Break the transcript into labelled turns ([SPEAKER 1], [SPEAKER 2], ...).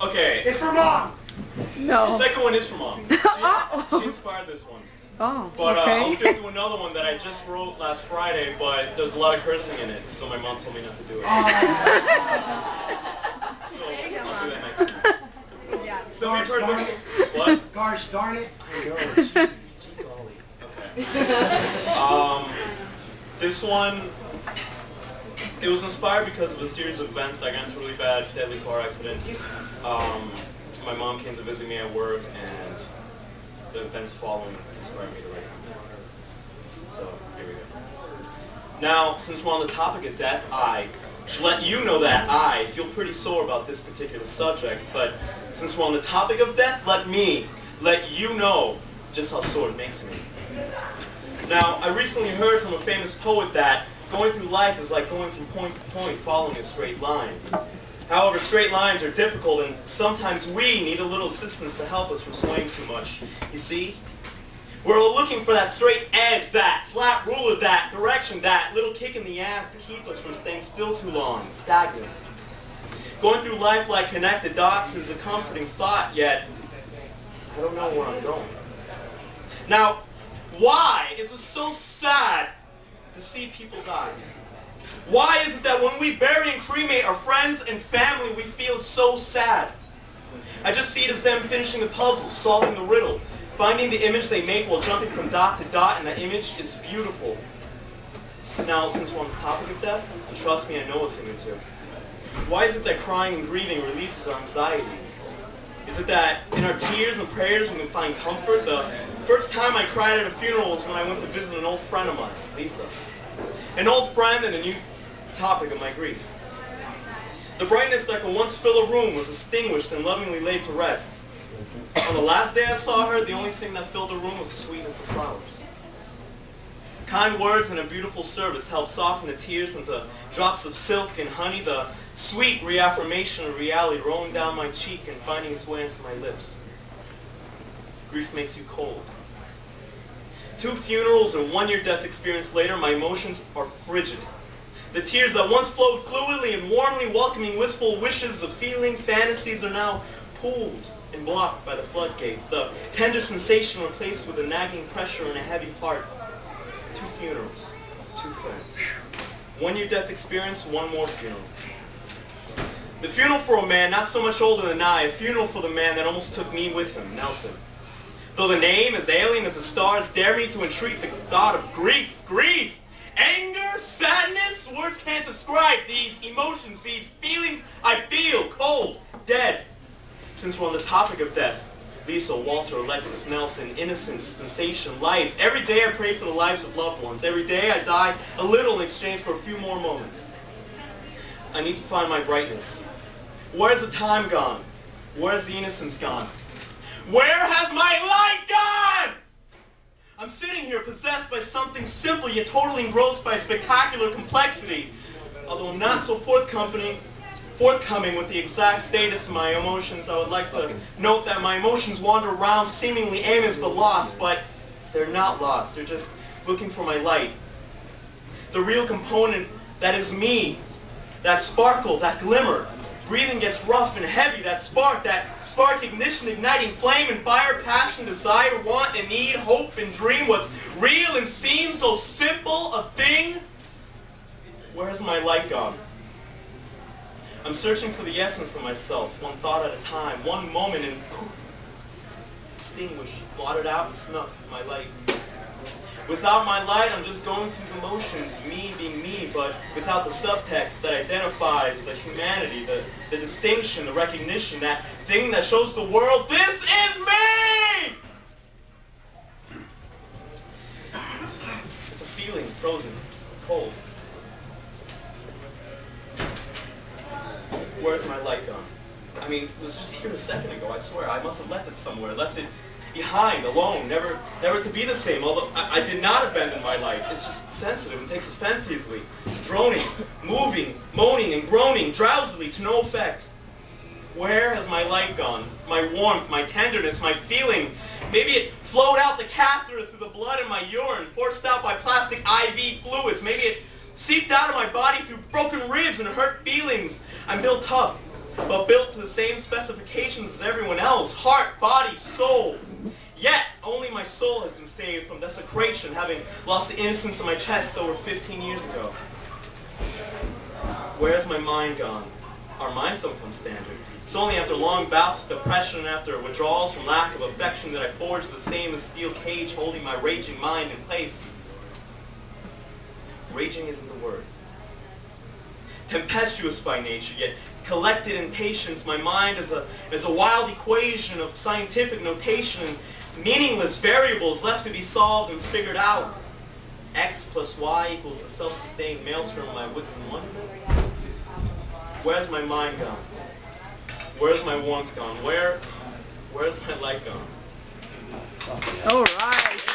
[SPEAKER 1] Okay.
[SPEAKER 2] It's for Mom!
[SPEAKER 3] No.
[SPEAKER 1] The second one is for Mom. She inspired this one.
[SPEAKER 3] Oh,
[SPEAKER 1] But
[SPEAKER 3] okay.
[SPEAKER 1] I'll skip to another one that I just wrote last Friday, but there's a lot of cursing in it, so my mom told me not to do it. So I'll do that next time.
[SPEAKER 4] Yeah.
[SPEAKER 1] So we've heard this one. What?
[SPEAKER 2] Gosh darn it.
[SPEAKER 1] I know, jeez, golly. Okay. This one, it was inspired because of a series of events. I got into a really bad, deadly car accident. My mom came to visit me at work, and the events following inspired me to write something. So, here we go. Now, since we're on the topic of death, I should let you know that I feel pretty sore about this particular subject, but since we're on the topic of death, let you know just how sore it makes me. Now, I recently heard from a famous poet that going through life is like going from point to point following a straight line. However, straight lines are difficult, and sometimes we need a little assistance to help us from swaying too much. You see? We're all looking for that straight edge, that flat ruler, that direction, that little kick in the ass to keep us from staying still too long, stagnant. Going through life like connected dots is a comforting thought, yet I don't know where I'm going. Now, why is it so sad to see people die? Why is it that when we bury and cremate our friends and family, we feel so sad? I just see it as them finishing the puzzle, solving the riddle, finding the image they make while jumping from dot to dot, and that image is beautiful. Now, since we're on the topic of death, and trust me, I know a thing or two. Why is it that crying and grieving releases our anxieties? Is it that in our tears and prayers we can find comfort? The first time I cried at a funeral was when I went to visit an old friend of mine, Lisa. An old friend and a new topic of my grief. The brightness that could once fill a room was extinguished and lovingly laid to rest. On the last day I saw her, the only thing that filled the room was the sweetness of flowers. Kind words and a beautiful service helped soften the tears into drops of silk and honey, the sweet reaffirmation of reality rolling down my cheek and finding its way into my lips. Grief makes you cold. 2 funerals and 1-year death experience later, my emotions are frigid. The tears that once flowed fluidly and warmly welcoming wistful wishes of feeling fantasies are now pulled and blocked by the floodgates. The tender sensation replaced with a nagging pressure and a heavy heart. 2 funerals, 2 friends. 1-year death experience, 1 more funeral. The funeral for a man not so much older than I, a funeral for the man that almost took me with him, Nelson. Though the name, as alien as the stars, dare me to entreat the thought of grief, anger, sadness, words can't describe these emotions, these feelings I feel, cold, dead. Since we're on the topic of death, Lisa, Walter, Alexis, Nelson, innocence, sensation, life. Every day I pray for the lives of loved ones. Every day I die a little in exchange for a few more moments. I need to find my brightness. Where's the time gone? Where's the innocence gone? Where has my light gone? I'm sitting here possessed by something simple yet totally engrossed by its spectacular complexity. Although I'm not so forthcoming with the exact status of my emotions, I would like to note that my emotions wander around seemingly aimless but lost, but they're not lost. They're just looking for my light. The real component that is me, that sparkle, that glimmer. Breathing gets rough and heavy, that spark ignition, igniting flame and fire, passion, desire, want and need, hope and dream, what's real and seems so simple a thing. Where has my light gone? I'm searching for the essence of myself, one thought at a time, one moment, and poof, extinguished, blotted out and snuffed my light. Without my light, I'm just going through the motions, me being me, but without the subtext that identifies the humanity, the distinction, the recognition, that thing that shows the world, this is me! It's a feeling, frozen, cold. Where's my light gone? I mean, it was just here a second ago, I swear. I must have left it somewhere, left it behind, alone, never to be the same, although I did not abandon my light. It's just sensitive and takes offense easily. Droning, moving, moaning, and groaning drowsily to no effect. Where has my light gone? My warmth, my tenderness, my feeling. Maybe it flowed out the catheter through the blood in my urine, forced out by plastic IV fluids. Maybe it seeped out of my body through broken ribs and hurt feelings. I'm built tough, but built to the same specifications as everyone else, heart, body, soul. Yet, only my soul has been saved from desecration, having lost the innocence of my chest over 15 years ago. Where's my mind gone? Our minds don't come standard. It's only after long bouts with depression and after withdrawals from lack of affection that I forged to stay in the steel cage holding my raging mind in place. Raging isn't the word. Tempestuous by nature, yet collected in patience, my mind is a wild equation of scientific notation and meaningless variables left to be solved and figured out. X plus Y equals the self-sustained maelstrom of my wits and wonderment. Where's my mind gone? Where's my warmth gone? Where's my light gone?
[SPEAKER 2] All right.